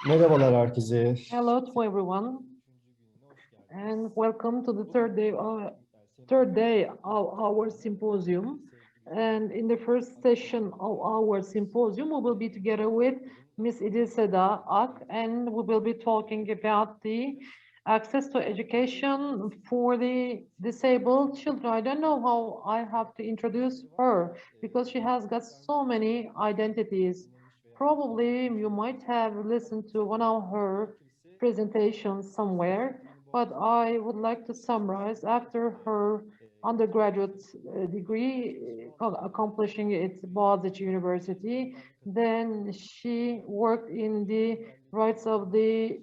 Merhabalar herkese. Hello to everyone, and welcome to the third day of our symposium. And in the first session of our symposium, we will be together with Ms. Idil Ak, and we will be talking about the access to education for the disabled children. I don't know how I have to introduce her because she has got so many identities. Probably you might have listened to one of her presentations somewhere, but I would like to summarize after her undergraduate degree, accomplishing its Boğaziçi University. Then she worked in the rights of the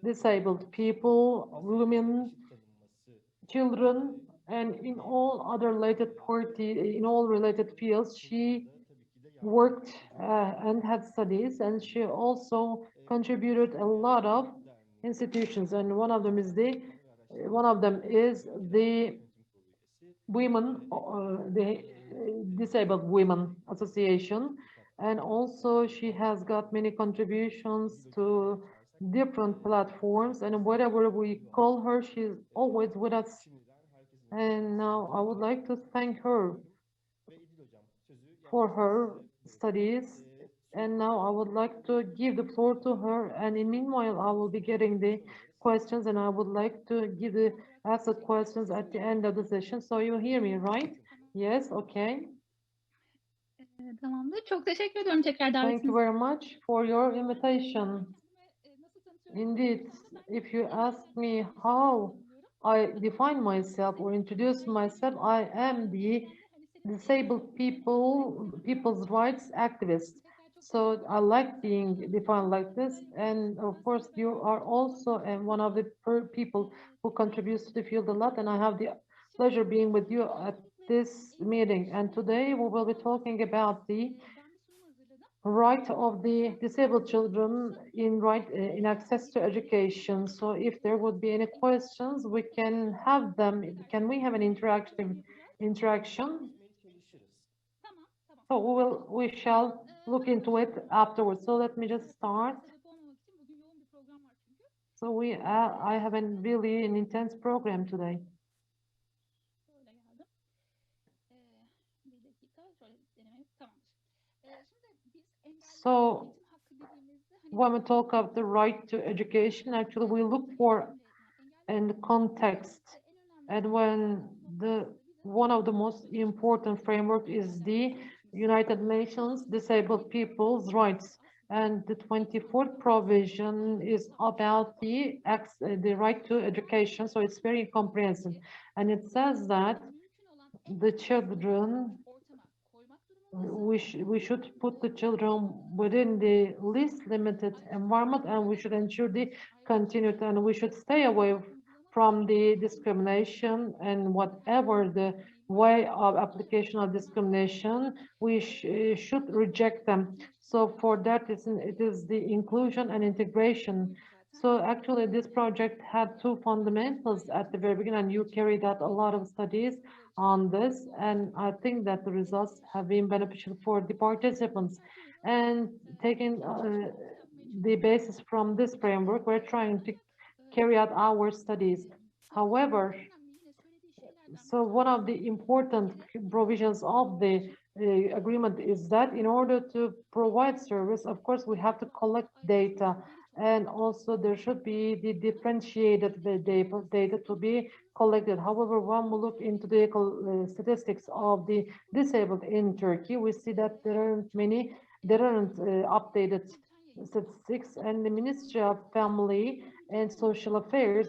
disabled people, women, children, and in all related fields. She worked and had studies, and she also contributed a lot of institutions, and one of them is the Disabled Women Association, and also she has got many contributions to different platforms, and whatever we call her, she's always with us. And now I would like to thank her for her studies. And now I would like to give the floor to her. And in meanwhile, I will be getting the questions, and I would like to ask the questions at the end of the session. So you hear me, right? Yes, okay. Tamamdır. Çok teşekkür ediyorum tekrar Thank you davetiniz. very much for your invitation. Indeed, if you ask me how I define myself or introduce myself, I am the disabled people's rights activist. So I like being defined like this. And of course, you are also one of the people who contributes to the field a lot. And I have the pleasure being with you at this meeting. And today we will be talking about the right of the disabled children in access to education. So if there would be any questions, we can have them. Can we have an interaction? So we shall look into it afterwards. So let me just start. So I have really an intense program today. So when we talk of the right to education, actually we look for in context, and when one of the most important framework is the United Nations Disabled People's Rights, and the 24th provision is about the right to education, so it's very comprehensive, and it says that the children, we should put the children within the least limited environment, and we should ensure the continuity, and we should stay away from the discrimination, and whatever the way of application of discrimination, we should reject them. So for that, it is the inclusion and integration. So actually this project had two fundamentals at the very beginning, and you carried out a lot of studies on this, and I think that the results have been beneficial for the participants. And taking the basis from this framework, we're trying to carry out our studies. However, so one of the important provisions of the agreement is that in order to provide service, of course, we have to collect data, and also there should be the differentiated data to be collected. However, when we look into the statistics of the disabled in Turkey, we see that there aren't updated statistics, and the Ministry of Family and Social Affairs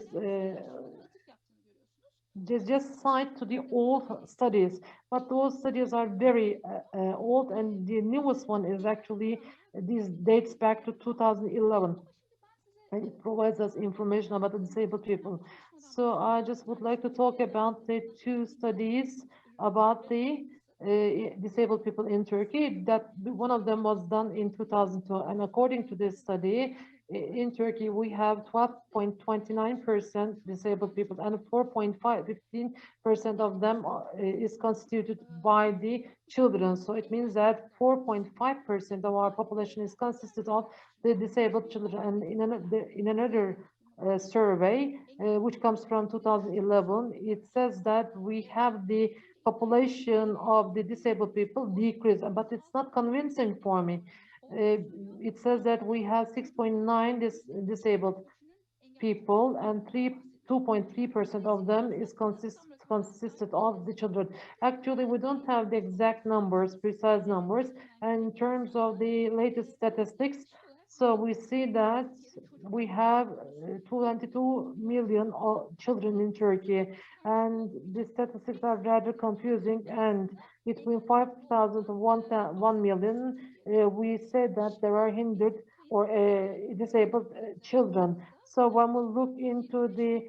just cite to the old studies, but those studies are very old, and the newest one is actually, this dates back to 2011, and it provides us information about the disabled people. So I just would like to talk about the two studies about the disabled people in Turkey. That one of them was done in 2002, and according to this study, in Turkey we have 12.29% disabled people, and 4.15% of them is constituted by the children. So it means that 4.5% of our population is consisted of the disabled children. And in another survey, which comes from 2011, it says that we have the population of the disabled people decrease, but it's not convincing for me. It says that we have 6.9 disabled people, and 2.3% of them is consisted of the children. Actually, we don't have the exact numbers, precise numbers, and in terms of the latest statistics, so we see that we have 22 million children in Turkey, and the statistics are rather confusing, and between 5,000 and 1 million, we say that there are hindered or disabled children. So when we look into the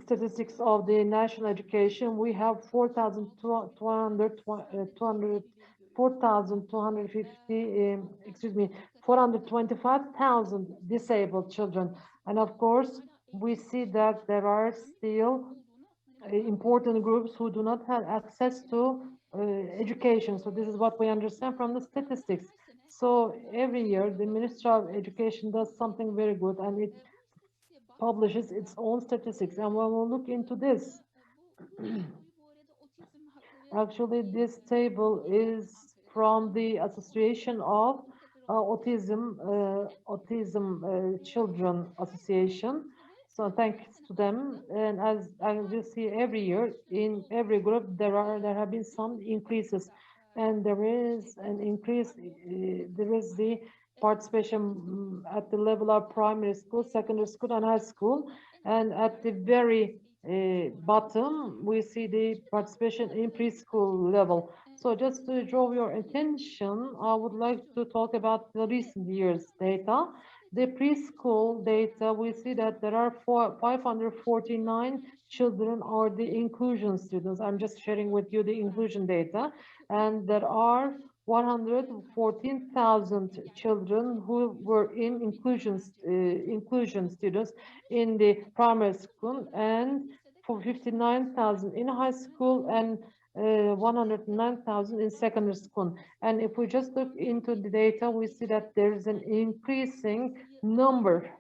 statistics of the national education, we have 4,250, excuse me, 425,000 disabled children. And of course, we see that there are still important groups who do not have access to education. So this is what we understand from the statistics. So every year, the Ministry of Education does something very good, and it publishes its own statistics. And when we look into this, actually, this table is from the Association of Autism Children Association. So thanks to them. And as you see, every year in every group there have been some increases, and there is an increase. There is the participation at the level of primary school, secondary school, and high school. And at the very bottom, we see the participation in preschool level. So just to draw your attention, I would like to talk about the recent years data. The preschool data, we see that there are 549 children are the inclusion students. I'm just sharing with you the inclusion data. And there are 114,000 children who were in inclusion students in the primary school, and for 59,000 in high school, and 109,000 in secondary school. And if we just look into the data, we see that there is an increasing number.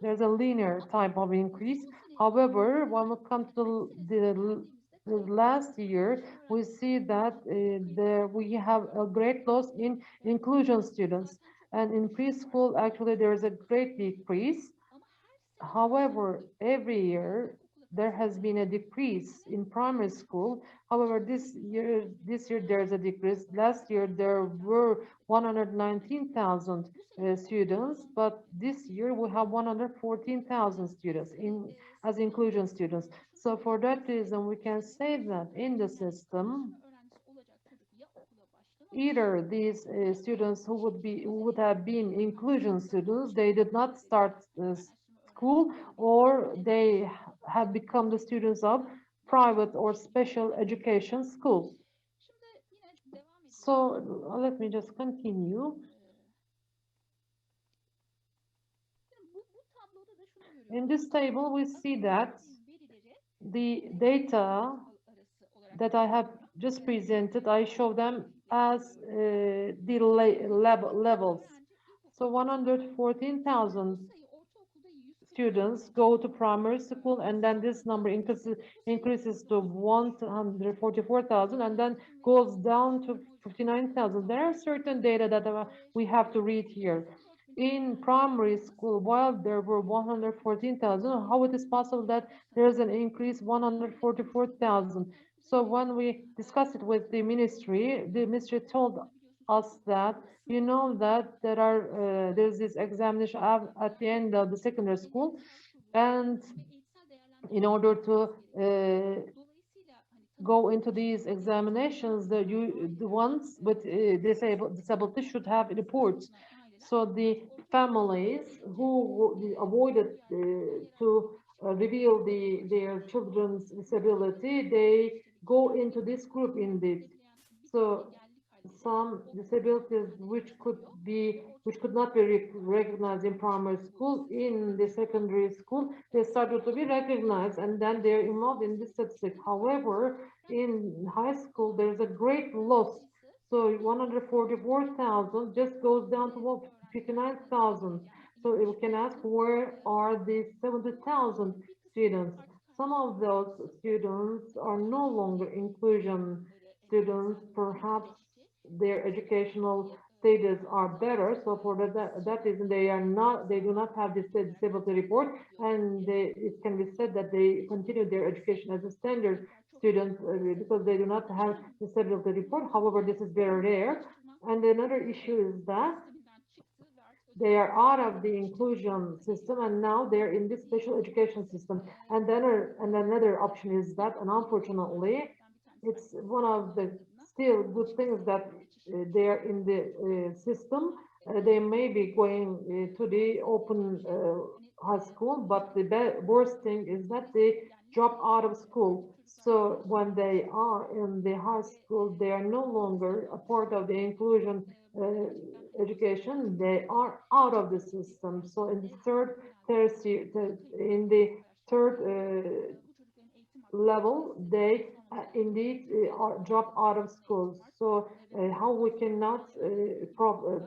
There's a linear type of increase. However, when we come to the last year, we see that we have a great loss in inclusion students. And in preschool, actually, there is a great decrease. However, every year there has been a decrease in primary school. However, this year there is a decrease. Last year there were 119,000 students, but this year we have 114,000 students as inclusion students. So for that reason, we can say that in the system, either these students who would have been inclusion students, they did not start school, or they have become the students of private or special education schools. So let me just continue. In this table, we see that the data that I have just presented, I show them as the levels. So 114,000 students go to primary school, and then this number increases to 144,000, and then goes down to 59,000. There are certain data that we have to read here. In primary school, while there were 114,000, how it is possible that there is an increase 144,000? So when we discussed it with the ministry told us that, you know, that there's this examination at the end of the secondary school, and in order to go into these examinations, the ones with disability should have reports. So the families who avoided to reveal their children's disability, they go into this group indeed. So some disabilities which could not be recognized in primary school, in the secondary school they started to be recognized, and then they're involved in this statistic. However, in high school there's a great loss, so 144,000 just goes down to 59,000. So we can ask, where are these 70,000 students? Some of those students are no longer inclusion students, perhaps their educational status are better. So for that reason, they do not have this disability report, and it can be said that they continue their education as a standard student because they do not have disability report. However, this is very rare. And another issue is that they are out of the inclusion system and now they're in this special education system. And another option is that, and unfortunately, it's one of the still good things that they are in the system. They may be going to the open high school, but the worst thing is that they drop out of school. So when they are in the high school, they are no longer a part of the inclusion education. They are out of the system. So in the in the third level, they indeed are drop out of schools. So how we cannot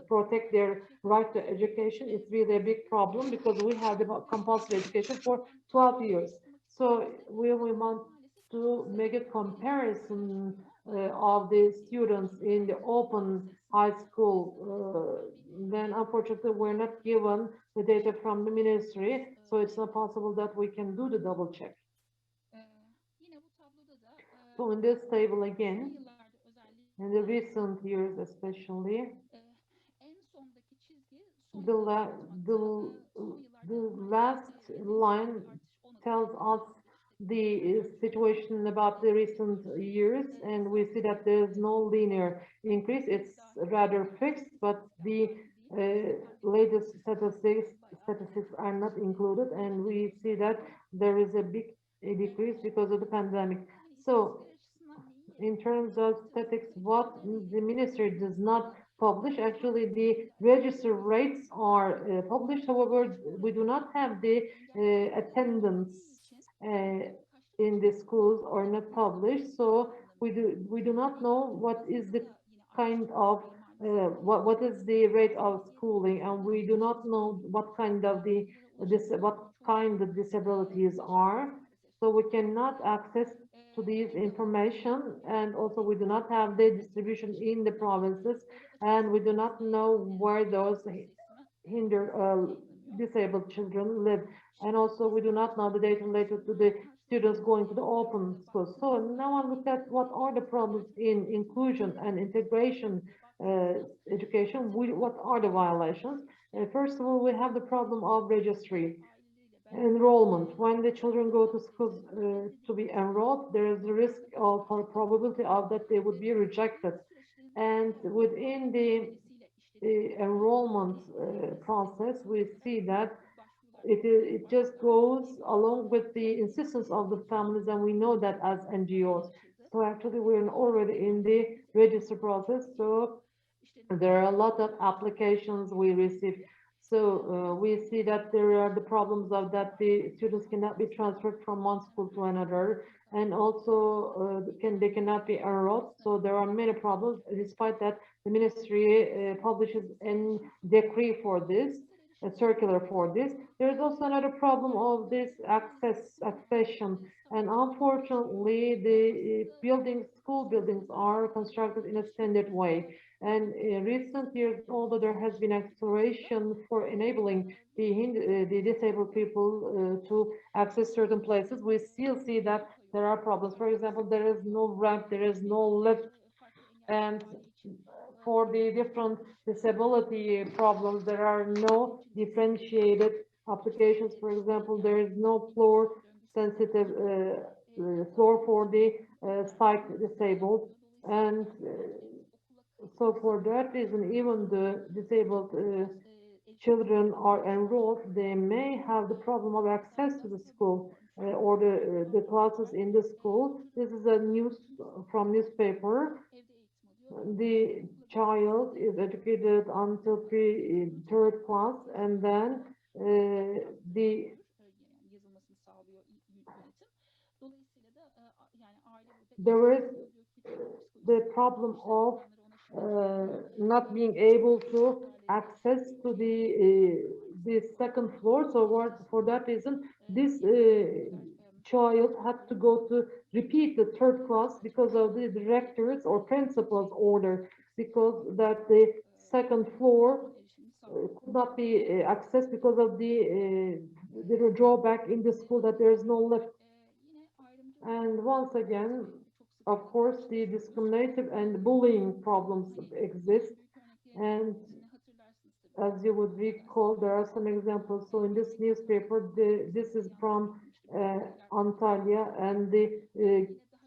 protect their right to education, it's really a big problem because we have the compulsory education for 12 years. So we want to make a comparison of the students in the open high school. Then unfortunately we're not given the data from the ministry, so it's not possible that we can do the double check. So in this table again, in the recent years especially, the, la the, the last line tells us the situation about the recent years, and we see that there's no linear increase. It's rather fixed, but the latest statistics are not included, and we see that there is a big decrease because of the pandemic. So in terms of statistics, what the ministry does not publish, actually the register rates are published. However, we do not have the attendance uh, in the schools are not published. So we do not know what is the kind of what is the rate of schooling, and we do not know what kind of what kind of disabilities are. So we cannot access to these information, and also we do not have the distribution in the provinces, and we do not know where those hinder disabled children live, and also we do not know the data related to the students going to the open schools. So now I look at what are the problems in inclusion and integration education. What are the violations? First of all, we have the problem of registry enrollment. When the children go to schools to be enrolled, there is a risk of or probability of that they would be rejected. And within the enrollment process, we see that it just goes along with the insistence of the families, and we know that as NGOs. So actually, we're already in the register process. So there are a lot of applications we receive. So we see that there are the problems of that the students cannot be transferred from one school to another, and also they cannot be enrolled. So there are many problems. Despite that, the ministry publishes a decree for this, a circular for this. There is also another problem of this accession, and unfortunately, the school buildings are constructed in a standard way. And in recent years, although there has been acceleration for enabling the disabled people to access certain places, we still see that there are problems. For example, there is no ramp, there is no lift, and for the different disability problems, there are no differentiated applications. For example, there is no floor sensitive floor for the sight disabled, and so for that reason, even the disabled children are enrolled, they may have the problem of access to the school or the classes in the school. This is a news from newspaper. The child is educated until third class, and then there is the problem of not being able to access to the second floor. So for that reason, this child had to go to repeat the third class because of the director's or principal's order, because that the second floor could not be accessed because of the drawback in the school that there is no lift. And once again, of course, the discriminative and bullying problems exist. And as you would recall, there are some examples. So in this newspaper, this is from Antalya, and the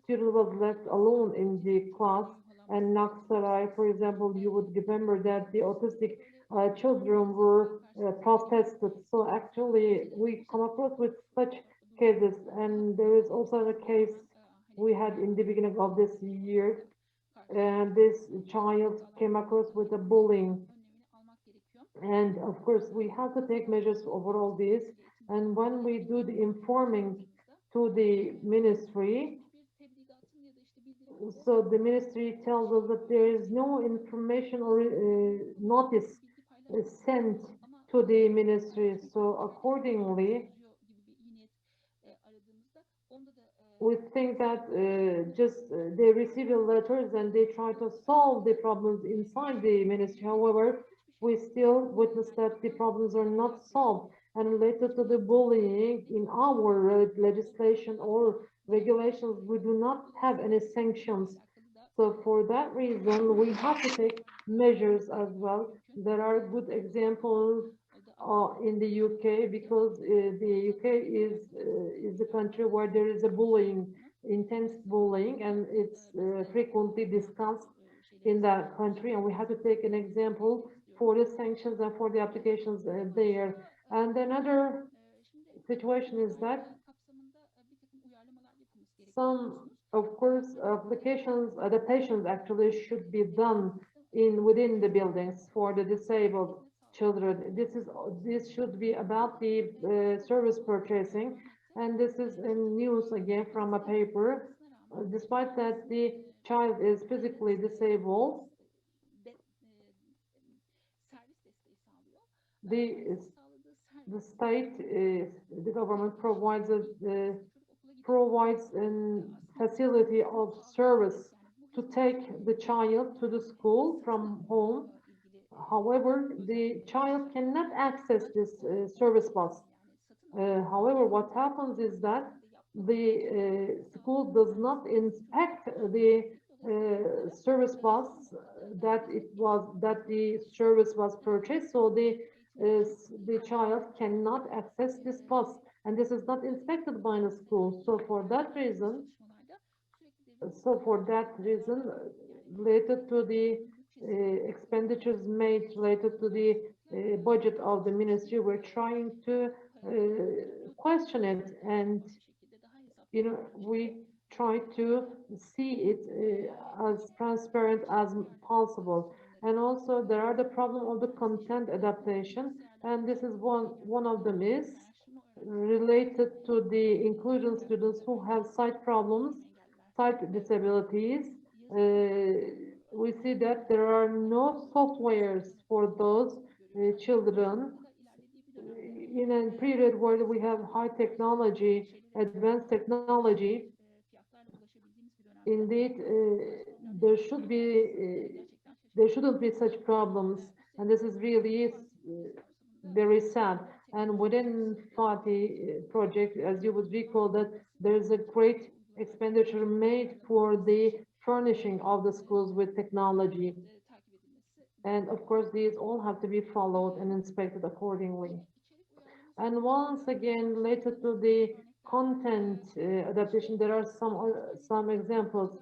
student was left alone in the class. And Naksaray, for example, you would remember that the autistic children were protested. So actually, we come across with such cases, and there is also a case we had in the beginning of this year, and this child came across with a bullying. And of course, we have to take measures over all this. And when we do the informing to the ministry, so the ministry tells us that there is no information or notice sent to the ministry. So accordingly, we think that just they receive the letters and they try to solve the problems inside the ministry. However, we still witness that the problems are not solved. And related to the bullying, in our legislation or regulations, we do not have any sanctions. So for that reason, we have to take measures as well. There are good examples in the UK, because the UK is the country where there is a bullying, intense bullying, and it's frequently discussed in that country. And we have to take an example for the sanctions and for the applications there. And another situation is that some, of course, applications, adaptations actually should be done within the buildings for the disabled children. This should be about the service purchasing, and this is in news again from a paper. Despite that the child is physically disabled, the the state, the government provides a provides a facility of service to take the child to the school from home. However, the child cannot access this service bus. However, what happens is that the school does not inspect the service bus that the service was purchased, so the child cannot access this bus, and this is not inspected by the school. So for that reason, related to the expenditures made related to the budget of the ministry, we're trying to question it, and we try to see it as transparent as possible. And also there are the problem of the content adaptation, and this is one of them is related to the inclusion students who have sight problems, sight disabilities. We see that there are no softwares for those children in a period where we have high technology, advanced technology. Indeed, there should be there shouldn't be such problems, and this is really very sad. And within Fatih project, as you would recall, that there is a great expenditure made for the furnishing of the schools with technology. And of course, these all have to be followed and inspected accordingly. And once again, related to the content adaptation, there are some examples.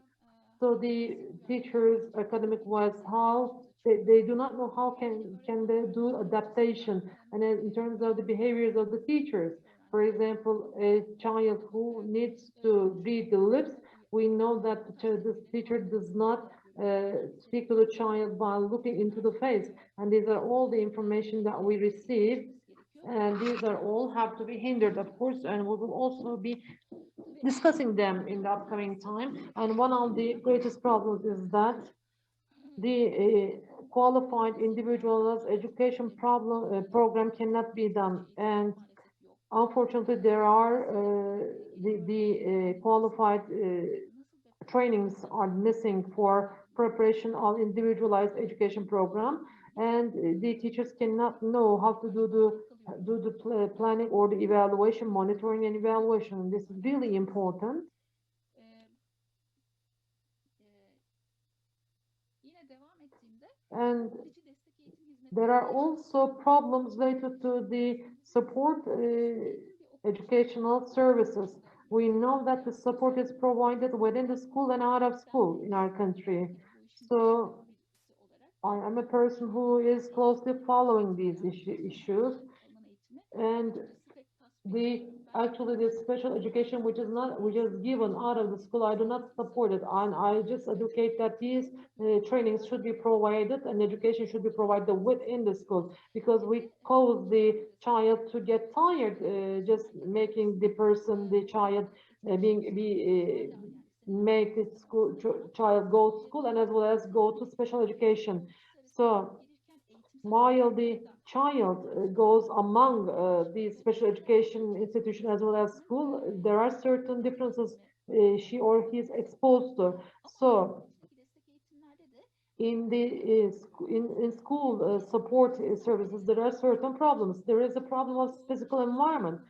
So the teachers, academic wise, how they do not know how can they do adaptation, and then in terms of the behaviors of the teachers. For example, a child who needs to read the lips, we know that the teacher does not speak to the child while looking into the face, and these are all the information that we receive, and these are all have to be hindered, of course, and we will also be discussing them in the upcoming time. And one of the greatest problems is that the qualified individual's education program cannot be done, and unfortunately there are the qualified trainings are missing for preparation of individualized education program, and the teachers cannot know how to do the planning or the evaluation, monitoring and evaluation. This is really important. And there are also problems related to the support educational services. We know that the support is provided within the school and out of school in our country. So I am a person who is closely following these issues, and the actually the special education which is given out of the school, I do not support it, and I just advocate that these trainings should be provided and education should be provided within the school, because we cause the child to get tired just making the child being be make the school child go to school and as well as go to special education. So while the child goes among the special education institution as well as school, there are certain differences she or he is exposed to. So in the in school support services, there are certain problems. There is a problem of physical environment.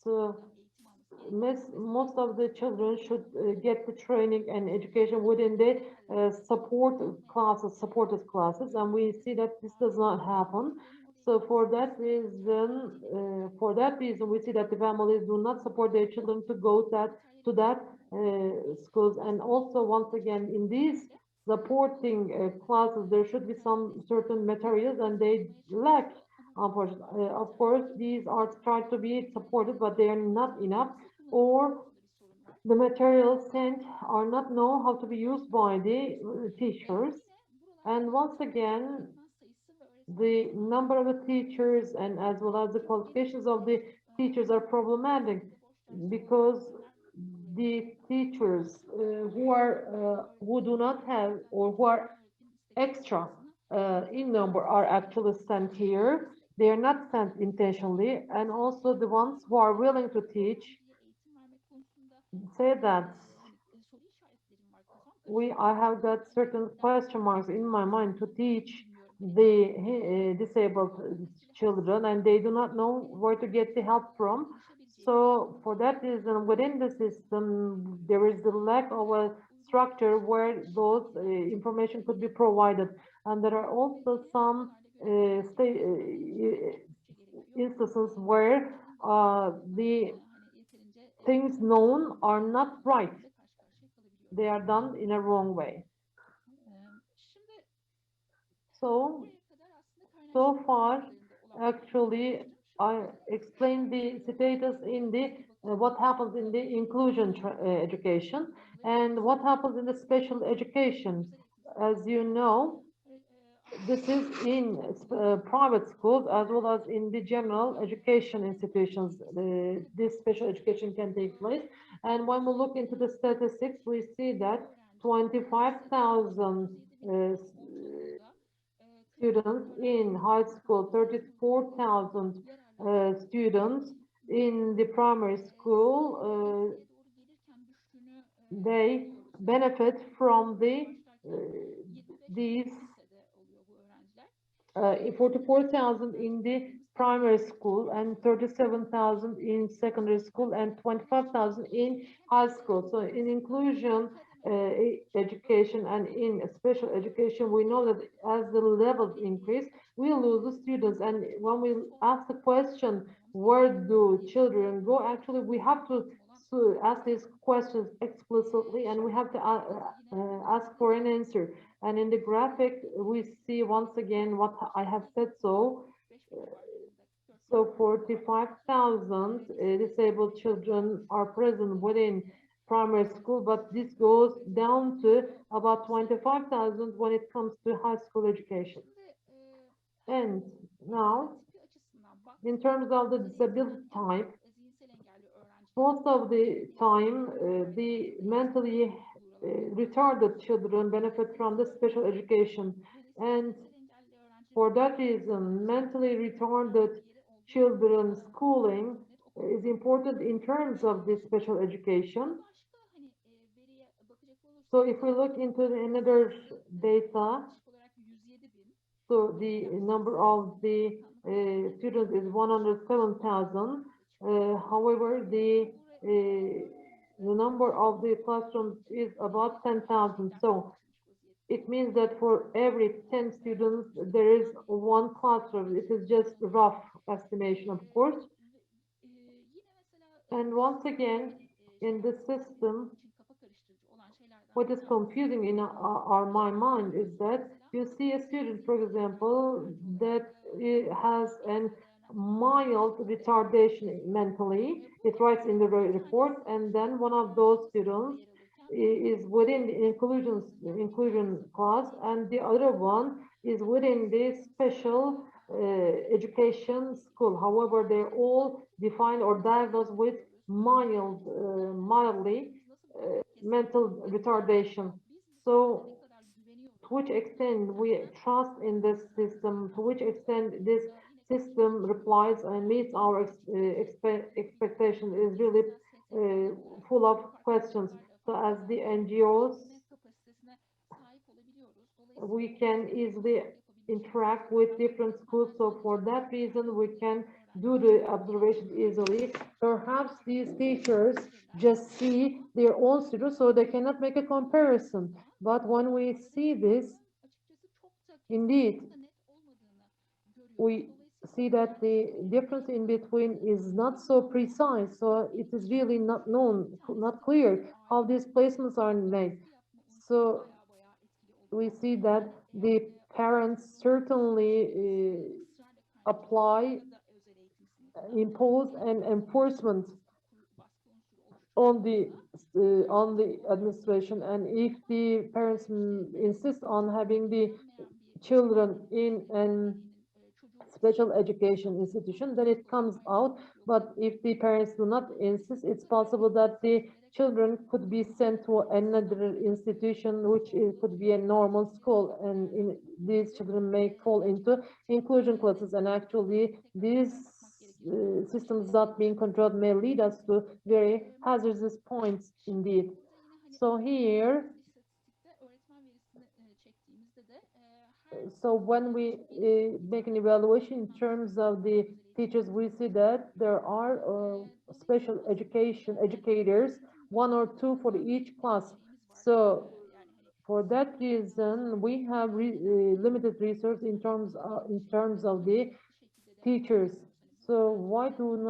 So most of the children should get the training and education within the supported classes, and we see that this does not happen. So for that reason, we see that the families do not support their children to go that schools. And also, once again, in these supporting classes, there should be some certain materials, and they lack. Unfortunately, of course, these are tried to be supported, but they are not enough, or the materials sent are not know how to be used by the teachers. And once again, the number of the teachers and as well as the qualifications of the teachers are problematic, because the teachers who do not have or who are extra in number are actually sent here. They are not sent intentionally, and also the ones who are willing to teach say that I have got certain question marks in my mind to teach the disabled children, and they do not know where to get the help from. So for that reason, within the system, there is the lack of a structure where those information could be provided, and there are also some instances where the things known are not right. They are done in a wrong way. So, so far, actually, I explained the status in the what happens in the inclusion education and what happens in the special education. As you know, this is in private schools as well as in the general education institutions. This special education can take place. And when we look into the statistics, we see that 25,000 students in high school, 34,000 students in the primary school, they benefit from these 44,000 in the primary school and 37,000 in secondary school and 25,000 in high school. So in inclusion education and in special education, we know that as the levels increase, we lose the students. And when we ask the question, where do children go? Actually, we have to to ask these questions explicitly, and we have to ask for an answer. And in the graphic, we see once again what I have said. So 45,000 disabled children are present within primary school, but this goes down to about 25,000 when it comes to high school education. And now, in terms of the disability type, most of the time, the mentally retarded children benefit from the special education. And for that reason, mentally retarded children's schooling is important in terms of this special education. So if we look into another data, so the number of the students is 107,000. However, the number of the classrooms is about 10,000. So it means that for every 10 students, there is one classroom. It is just rough estimation, of course. And once again, in the system, what is confusing in my mind is that you see a student, for example, that has a mild retardation mentally. It writes in the report, and then one of those students is within the inclusion class, and the other one is within the special education school. However, they're all defined or diagnosed with mildly mental retardation. So to which extent we trust in this system, to which extent this system replies and meets our expectation is really full of questions. So as the NGOs, we can easily interact with different schools. So for that reason, we can do the observation easily. Perhaps these teachers just see their own students, so they cannot make a comparison. But when we see this, indeed, we see that the difference in between is not so precise. So it is really not known, not clear how these placements are made. So we see that the parents certainly apply, impose an enforcement on the administration, and if the parents insist on having the children in an special education institution, then it comes out. But if the parents do not insist, it's possible that the children could be sent to another institution, which could be a normal school, and these children may fall into inclusion classes. And actually, these systems not being controlled may lead us to very hazardous points indeed. So here, so when we make an evaluation in terms of the teachers, we see that there are special education educators, one or two for each class. So for that reason, we have limited resource in terms of the teachers. So why don't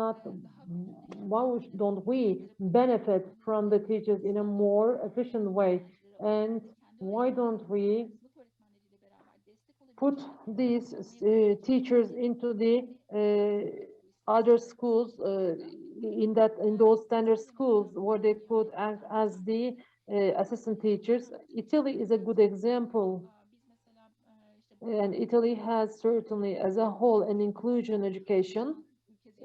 we benefit from the teachers in a more efficient way? And why don't we put these teachers into the other schools in those standard schools where they could act as the assistant teachers? Italy is a good example, and Italy has certainly as a whole an inclusion education.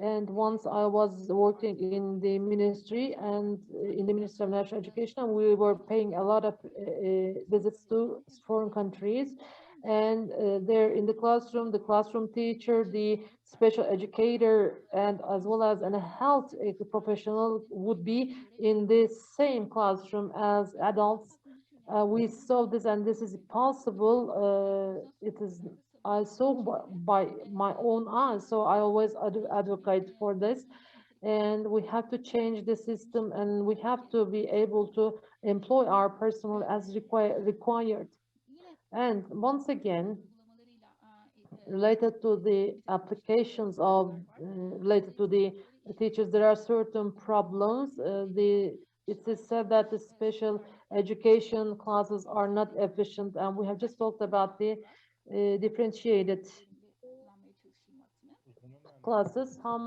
And once I was working in the ministry and in the Ministry of National Education, and we were paying a lot of visits to foreign countries. And there in the classroom teacher, the special educator, and as well as a health professional would be in the same classroom as adults. We saw this, and this is possible. It is I saw by my own eyes, so I always advocate for this. And we have to change the system, and we have to be able to employ our personnel as required. And once again, related to the applications of related to the teachers, there are certain problems. It is said that the special education classes are not efficient, and we have just talked about the differentiated classes. How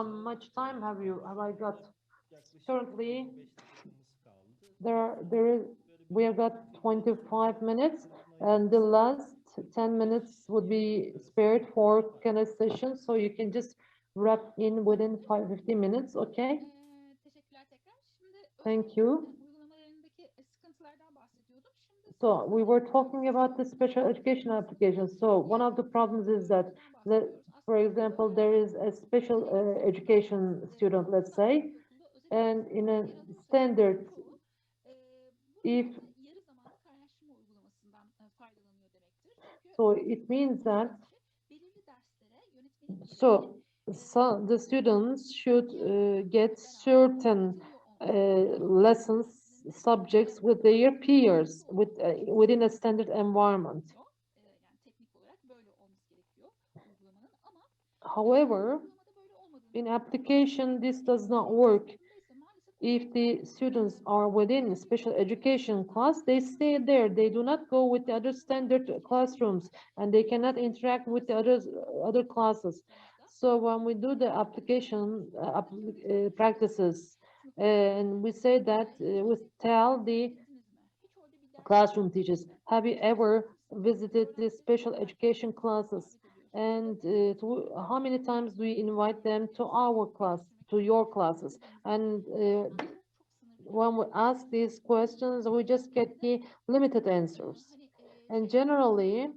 much time have I got? Currently, there is we have got 25 minutes, and the last 10 minutes would be spared for Q&A session, so you can just wrap in within 15 minutes, okay? Thank you. So we were talking about the special education applications. So one of the problems is that, for example, there is a special education student, let's say, and in a standard, if so, it means that so the students should get certain lessons, subjects with their peers within a standard environment. However, in application, this does not work. If the students are within special education class, they stay there. They do not go with the other standard classrooms, and they cannot interact with the other classes. So when we do the application practices, and we say that we tell the classroom teachers, have you ever visited the special education classes? And how many times do we invite them to our class, to your classes? And when we ask these questions, we just get the limited answers. And generally,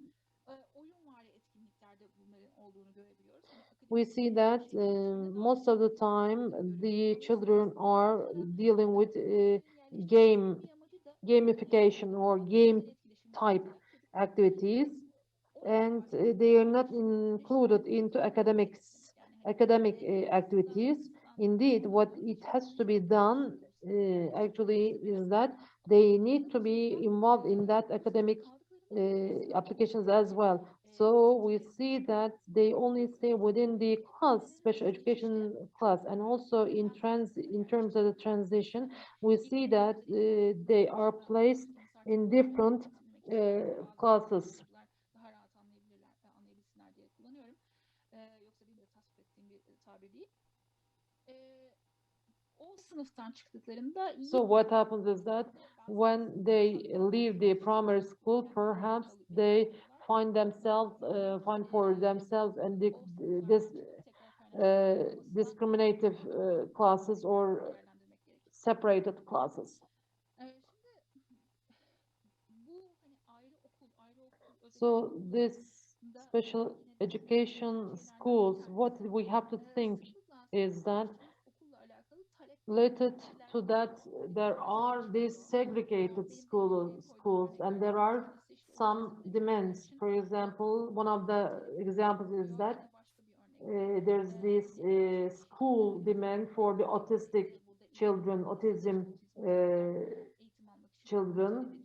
we see that most of the time the children are dealing with gamification or game type activities, and they are not included into academic activities. Indeed, what it has to be done actually is that they need to be involved in that academic applications as well. So we see that they only stay within the class, special education class, and also in terms of the transition, we see that they are placed in different classes. So what happens is that when they leave the primary school, perhaps they find for themselves and this discriminative classes or separated classes. So this special education schools, what we have to think is that related to that, there are these segregated schools, and there are some demands. For example, one of the examples is that there's this school demand for the autistic children, autism children.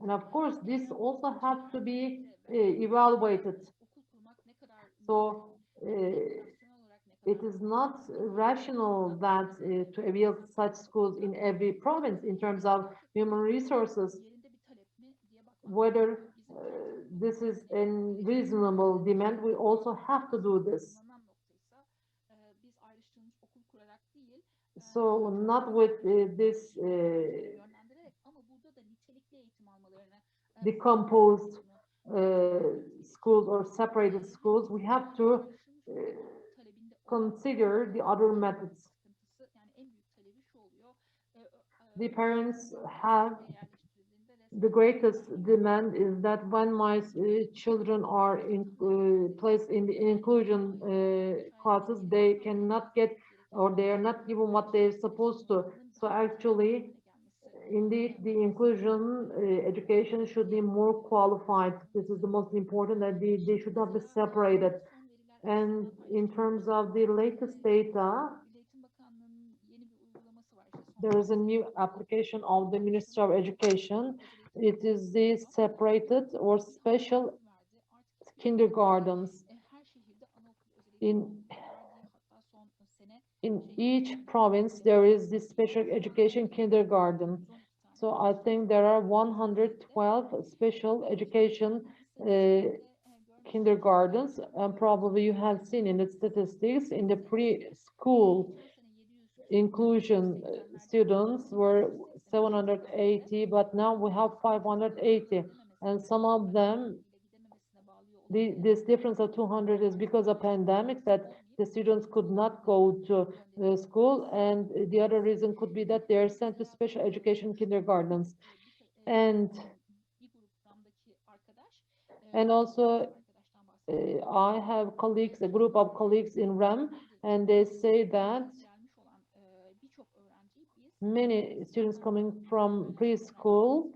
And of course, this also has to be evaluated. So it is not rational that to avail such schools in every province in terms of human resources, whether this is a reasonable demand, we also have to do this. So not with this decomposed schools or separated schools, we have to consider the other methods. The parents have the greatest demand is that when my children are placed in the inclusion classes, they cannot get or they are not given what they're supposed to. So actually, indeed, the inclusion education should be more qualified. This is the most important, that they should not be separated. And in terms of the latest data, there is a new application of the Ministry of Education. It is the separated or special kindergartens. in each province there is this special education kindergarten. So I think there are 112 special education kindergartens, and probably you have seen in the statistics in the preschool inclusion students were 780, but now we have 580, and some of them, this difference of 200 is because of pandemic, that the students could not go to school, and the other reason could be that they are sent to special education kindergartens. And also I have colleagues, a group of colleagues in REM, and they say that many students coming from preschool,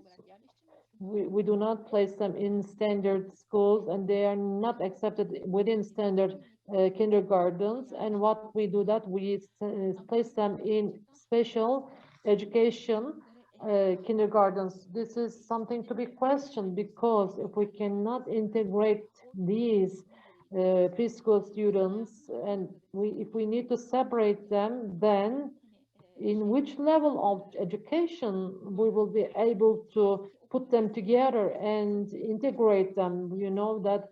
we do not place them in standard schools, and they are not accepted within standard kindergartens. And what we do that we place them in special education kindergartens. This is something to be questioned, because if we cannot integrate these preschool students, and if we need to separate them, then in which level of education we will be able to put them together and integrate them? You know that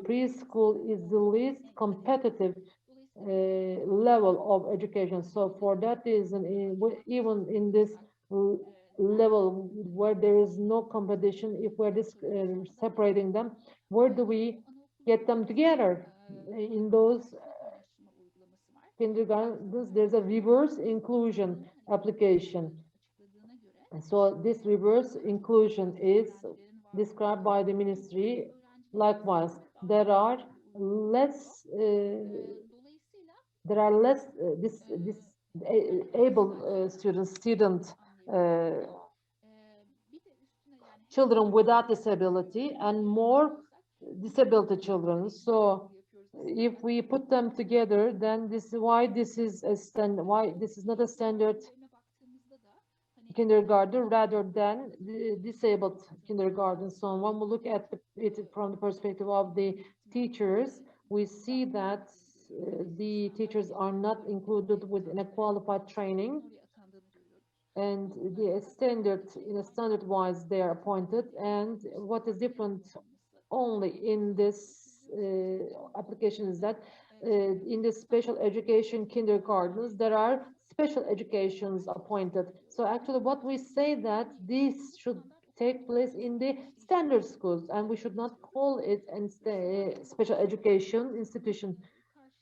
preschool is the least competitive level of education. So for that reason, even in this level where there is no competition, if we're separating them, where do we get them together? In those kindergartens, there's a reverse inclusion application. And so this reverse inclusion is described by the ministry. Likewise, less there are less this able student children without disability and more disability children. So if we put them together, then this is why this is why this is not a standard kindergarten rather than the disabled kindergarten. So when we look at it from the perspective of the teachers, we see that the teachers are not included within a qualified training, and the standard, in a standard wise they are appointed. And what is different only in this application is that in the special education kindergartens there are special educations appointed. So actually what we say that this should take place in the standard schools, and we should not call it a special education institution.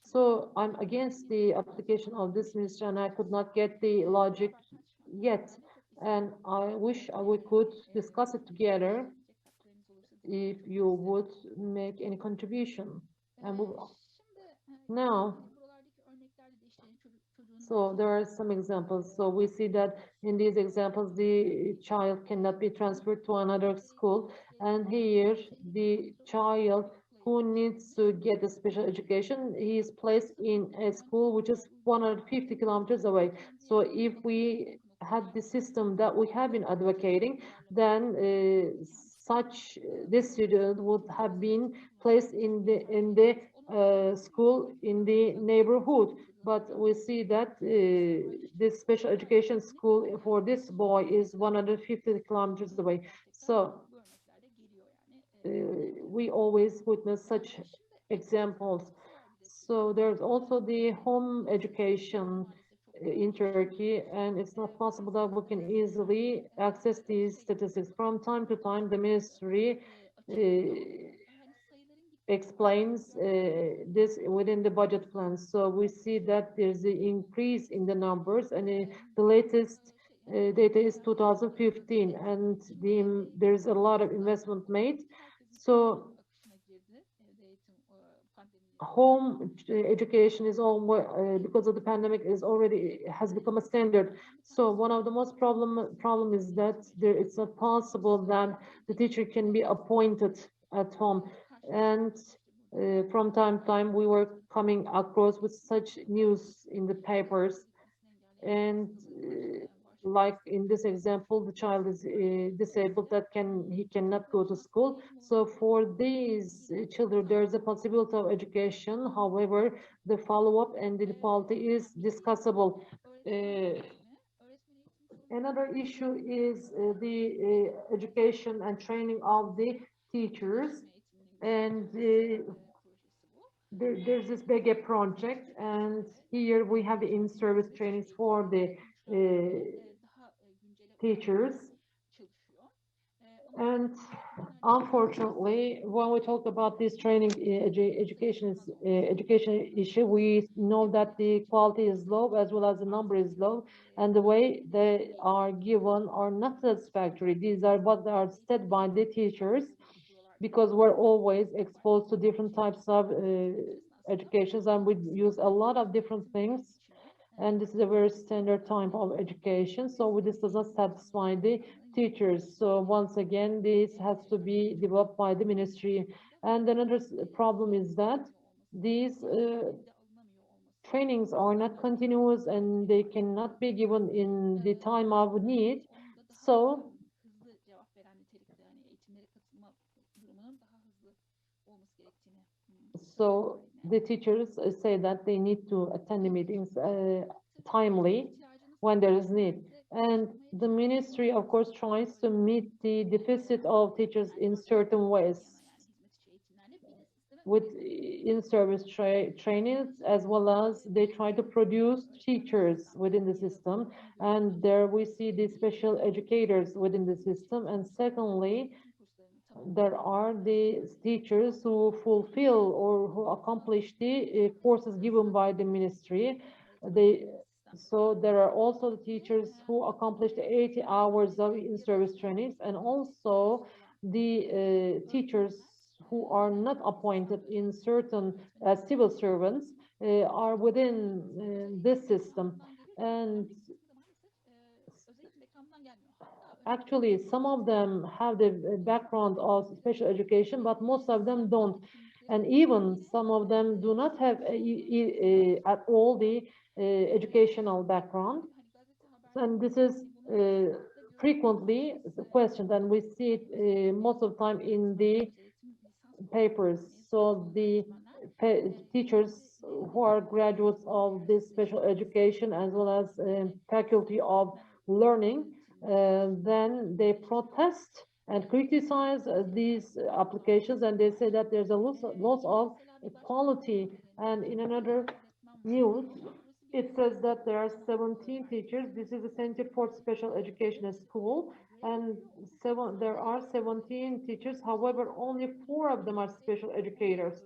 So I'm against the application of this ministry, and I could not get the logic yet. And I wish we could discuss it together if you would make any contribution. And now, so there are some examples. So we see that in these examples, the child cannot be transferred to another school. And here, the child who needs to get a special education, he is placed in a school which is 150 kilometers away. So if we had the system that we have been advocating, then this student would have been placed in the school in the neighborhood. But we see that this special education school for this boy is 150 kilometers away. So we always witness such examples. So there's also the home education in Turkey, and it's not possible that we can easily access these statistics. From time to time, the ministry explains this within the budget plan. So we see that there's an increase in the numbers, and the latest data is 2015, and there's a lot of investment made. So home education is all because of the pandemic has become a standard. So one of the most problem is that it's not possible that the teacher can be appointed at home. And from time to time we were coming across with such news in the papers, and like in this example, the child is disabled, that he cannot go to school. So for these children, there is a possibility of education. However, the follow-up and the quality is discussable. Another issue is the education and training of the teachers, and there's this big project, and here we have the in-service trainings for the teachers. And unfortunately, when we talk about this training education issue, we know that the quality is low as well as the number is low, and the way they are given are not satisfactory. These are what are said by the teachers, because we're always exposed to different types of educations, and we use a lot of different things, and this is a very standard type of education, so this does not satisfy the teachers. So once again, this has to be developed by the ministry. And another problem is that these trainings are not continuous and they cannot be given in the time of need. So the teachers say that they need to attend the meetings timely when there is need. And the ministry, of course, tries to meet the deficit of teachers in certain ways with in-service trainings, as well as they try to produce teachers within the system. And there we see the special educators within the system. And secondly, there are the teachers who fulfill or who accomplish the courses given by the ministry. So there are also the teachers who accomplish the 80 hours of in-service trainings, and also the teachers who are not appointed in certain civil servants are within this system. And actually, some of them have the background of special education, but most of them don't. And even some of them do not have at all the educational background. And this is frequently questioned, and we see it most of the time in the papers. So the teachers who are graduates of this special education, as well as faculty of learning, then they protest and criticize these applications, and they say that there's a loss of quality. And in another news, it says that there are 17 teachers. This is the Center for Special Education School, and there are 17 teachers. However, only 4 of them are special educators.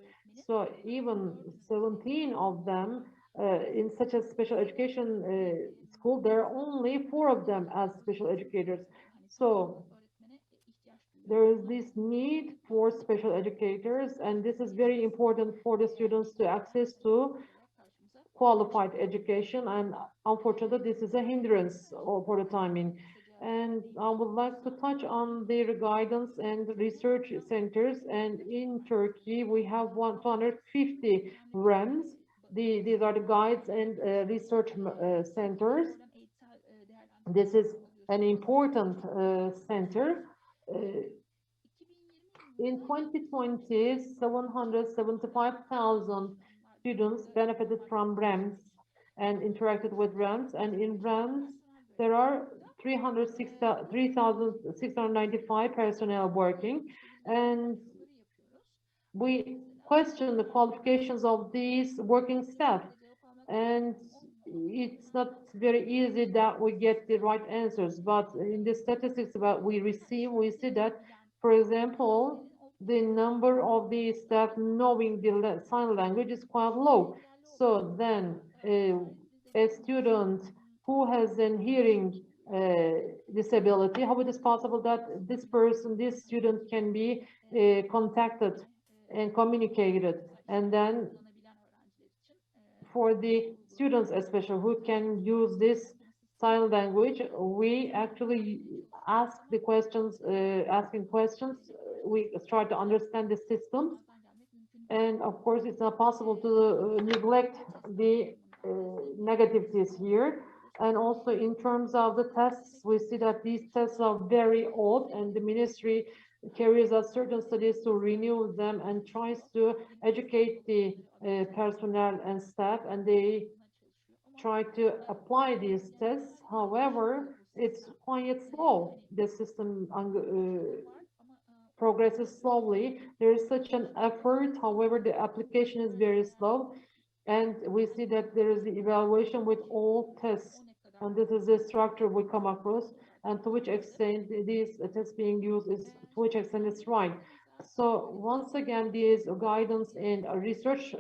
So even 17 of them in such a special education school, there are only 4 of them as special educators. So there is this need for special educators, and this is very important for the students to access to qualified education, and unfortunately this is a hindrance for the timing. And I would like to touch on the guidance and research centers, and in Turkey we have 250 REMs. These are the guides and research centers. This is an important center. In 2020, 775,000 students benefited from REMs and interacted with REMs, and in REMs there are 3,695 personnel working, and we question the qualifications of these working staff, and it's not very easy that we get the right answers. But in the statistics that we receive, we see that, for example, the number of the staff knowing the sign language is quite low. So then a student who has an hearing disability, how it is possible that this student can be contacted and communicated? And then for the students especially who can use this sign language, we actually ask the questions, asking questions, we try to understand the systems, and of course it's not possible to neglect the negativities here. And also in terms of the tests, we see that these tests are very old, and the ministry carries out certain studies to renew them and tries to educate the personnel and staff, and they try to apply these tests. However, it's quite slow. The system progresses slowly. There is such an effort, however, the application is very slow. And we see that there is the evaluation with all tests. And this is the structure we come across. And to which extent these tests being used is, to which extent it's right. So once again, these guidance and research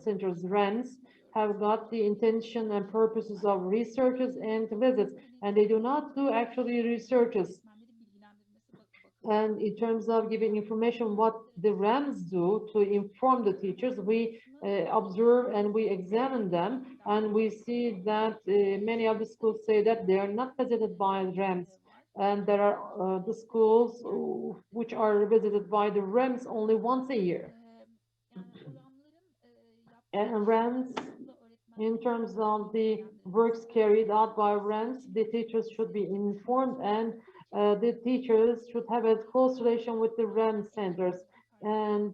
centers, RANs, have got the intention and purposes of researches and visits, and they do not do actually researches. And in terms of giving information, what the RAMs do to inform the teachers, we observe and we examine them, and we see that many of the schools say that they are not visited by RAMs. And there are the schools which are visited by the RAMs only once a year. And RAMs, in terms of the works carried out by RAMs, the teachers should be informed, and the teachers should have a close relation with the RAM centers. And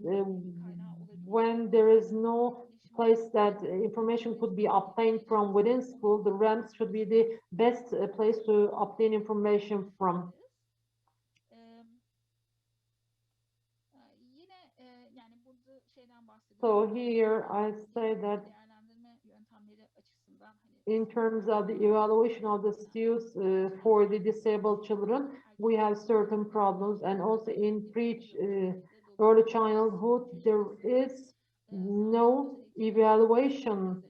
when there is no place that information could be obtained from within school, the RAMs should be the best place to obtain information from. So here I say that in terms of the evaluation of the students for the disabled children, we have certain problems, and also in early childhood, there is no evaluation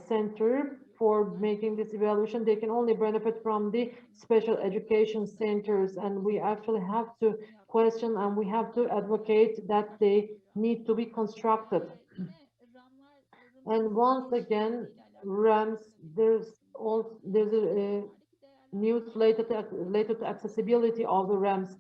center for making this evaluation. They can only benefit from the special education centers, and we actually have to question and we have to advocate that they need to be constructed. And once again, RAMs, there's a news related to accessibility of the RAMs.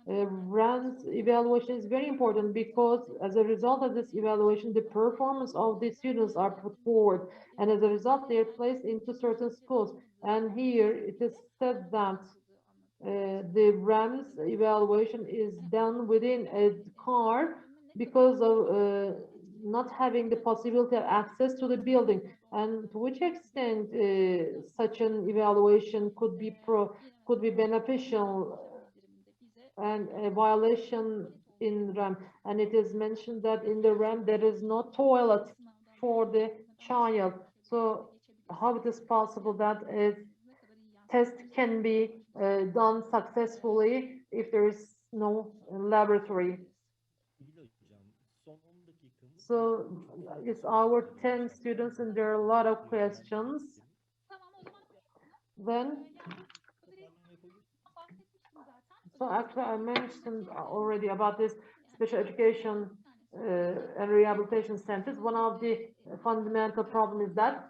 RAMs evaluation is very important because as a result of this evaluation, the performance of the students are put forward, and as a result, they are placed into certain schools. And here it is said that the RAMs evaluation is done within a car because of not having the possibility of access to the building, and to which extent such an evaluation could be beneficial and a violation in RAM. And it is mentioned that in the RAM there is no toilet for the child. So how it is possible that a test can be done successfully if there is no laboratory? So it's our 10 students, and there are a lot of questions. Then, so actually I mentioned already about this special education and rehabilitation centers. One of the fundamental problems is that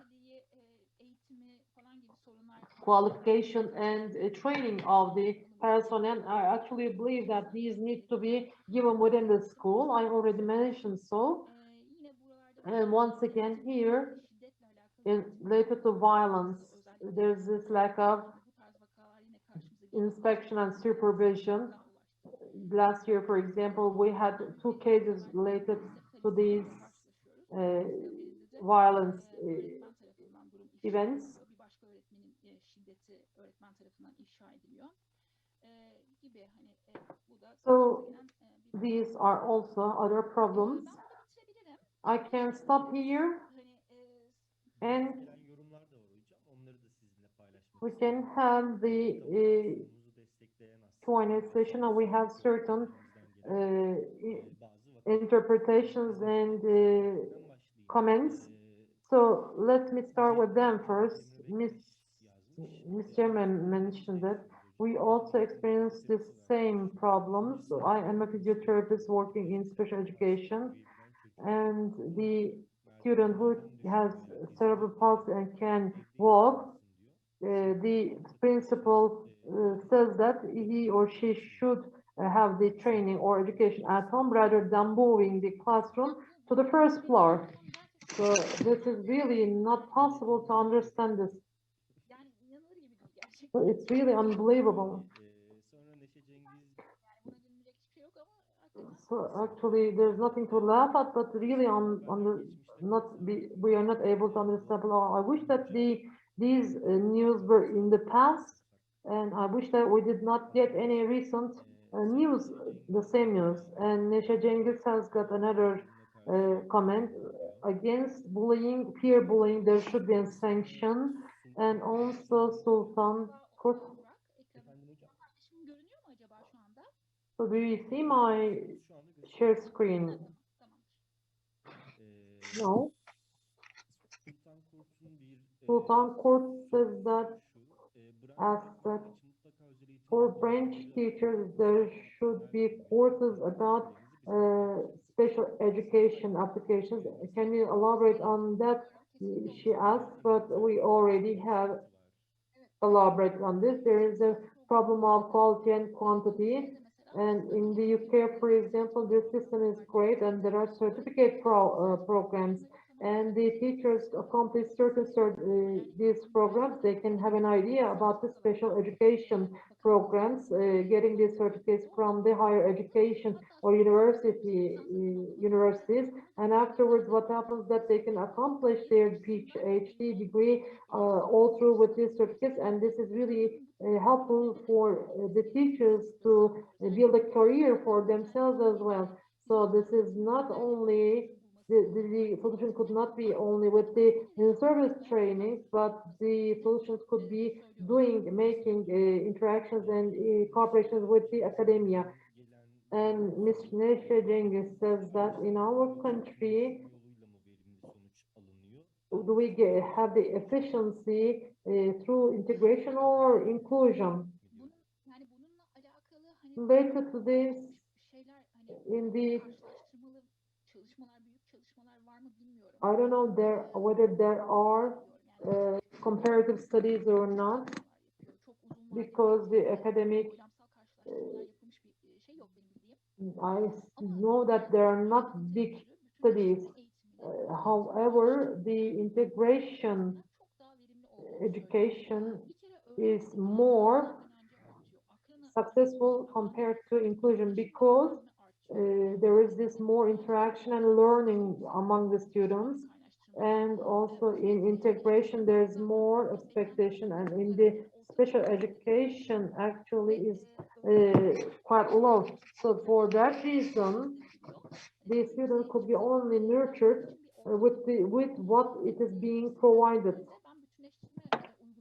qualification and training of the personnel. I actually believe that these need to be given within the school. I already mentioned so. And once again here, related to violence, there's this lack of inspection and supervision. Last year, for example, we had 2 cases related to these violence events. So these are also other problems. I can stop here and we can have the Q&A session, and we have certain interpretations and comments. So let me start with them first. Ms. Chairman mentioned that we also experience the same problems. So I am a physiotherapist working in special education, and the student who has cerebral palsy and can walk, the principal says that he or she should have the training or education at home rather than moving the classroom to the first floor. So this is really not possible to understand this. So it's really unbelievable. So actually, there's nothing to laugh at, but really on the not be we are not able to understand. Oh, I wish that these news were in the past, and I wish that we did not get any recent news, the same news. And Neşe Cengiz has got another comment against bullying, peer bullying. There should be a sanction, and also Sultan Kurt. So do you see my share screen? No. Sultan Kurt says that as that for branch teachers there should be courses about special education applications. Can you elaborate on that? She asked, but we already have elaborated on this. There is a problem of quality and quantity. And in the UK, for example, this system is great, and there are certificate programs. And the teachers accomplish these programs. They can have an idea about the special education programs, getting these certificates from the higher education or universities. And afterwards, what happens that they can accomplish their PhD degree all through with these certificates, and this is really helpful for the teachers to build a career for themselves as well. So this is not only the solution could not be only with the in-service trainings, but the solutions could be making interactions and cooperations with the academia. And Ms. Neşe Cengiz says that in our country, do we have the efficiency through integration or inclusion? Related to this, indeed, I don't know whether there are comparative studies or not, because the academic, I know that there are not big studies. However, the integration education is more successful compared to inclusion because there is this more interaction and learning among the students, and also in integration there's more expectation, and in the special education actually is quite low. So for that reason, the student could be only nurtured with what it is being provided.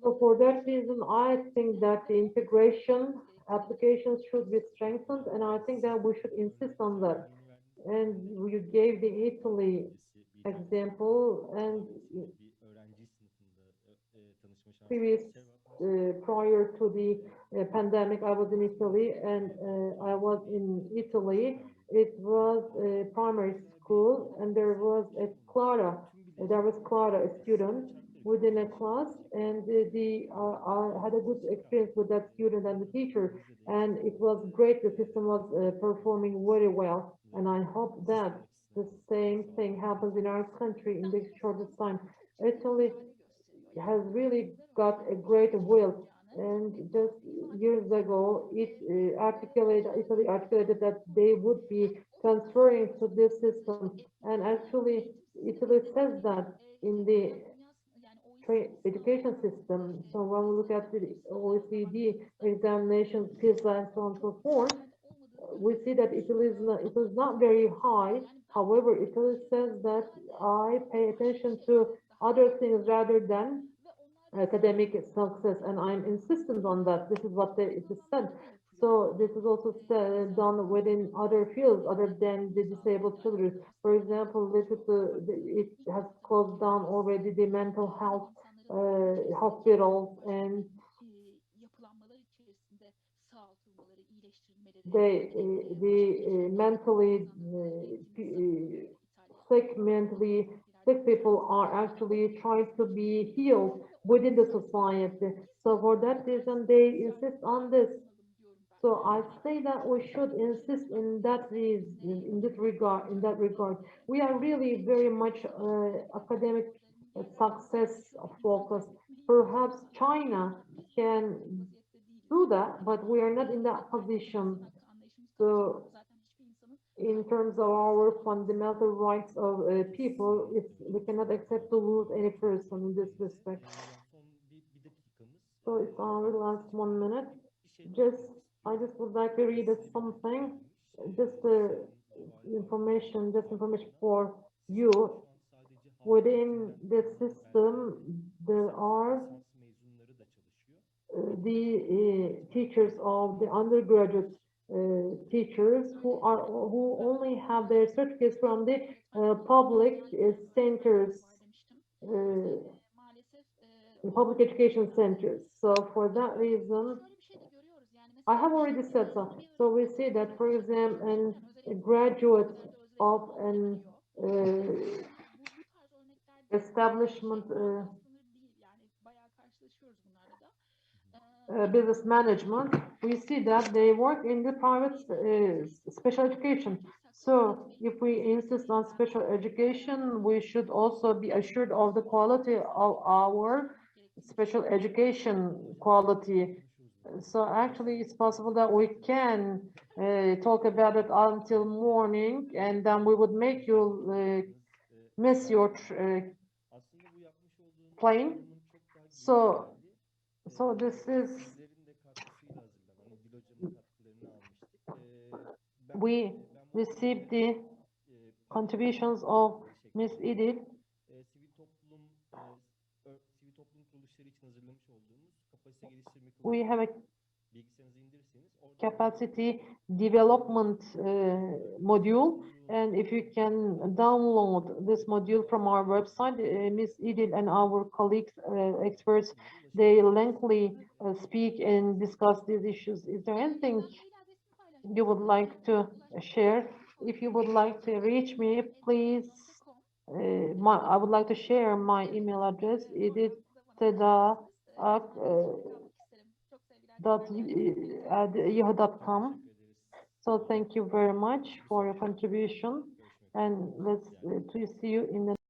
So for that reason, I think that the integration applications should be strengthened, and I think that we should insist on that. And you gave the Italy example, and previous prior to the pandemic, I was in Italy, and I was in Italy. It was a primary school, and there was Clara, a student within a class, and I had a good experience with that student and the teacher, and it was great. The system was performing very well, and I hope that the same thing happens in our country in the shortest time. Italy has really got a great will. And just years ago, Italy articulated that they would be transferring to this system. And actually, Italy says that in the education system. So when we look at the OECD examinations, PISA, and so on and so forth, we see that it is not very high. However, Italy says that I pay attention to other things rather than academic success, and I'm insistent on that. This is what it is said. So this is also done within other fields other than the disabled children. For example, it has closed down already the mental health hospitals, and the mentally sick people are actually trying to be healed within the society. So for that reason, they insist on this. So I say that we should insist in that in that regard. We are really very much academic success focused. Perhaps China can do that, but we are not in that position. So in terms of our fundamental rights of people, we cannot accept to lose any person in this respect. So it's our last 1 minute. Just, I just would like to read something, just just information for you. Within the system, there are the teachers of the undergraduate teachers who only have their certificates from the public centers, public education centers. So for that reason, I have already said so. So we see that, for example, a graduate of an establishment business management, we see that they work in the private special education. So if we insist on special education, we should also be assured of the quality of our special education quality. So actually, it's possible that we can talk about it until morning, and then we would make you miss your plane. So this is, we received the contributions of Ms. Edith. We have a capacity development module, and if you can download this module from our website, Ms. Edith and our colleagues, experts, they lengthily speak and discuss these issues. Is there anything you would like to share? If you would like to reach me, please, I would like to share my email address, edith.ak@yahoo.com. So thank you very much for your contribution, and let's to see you in the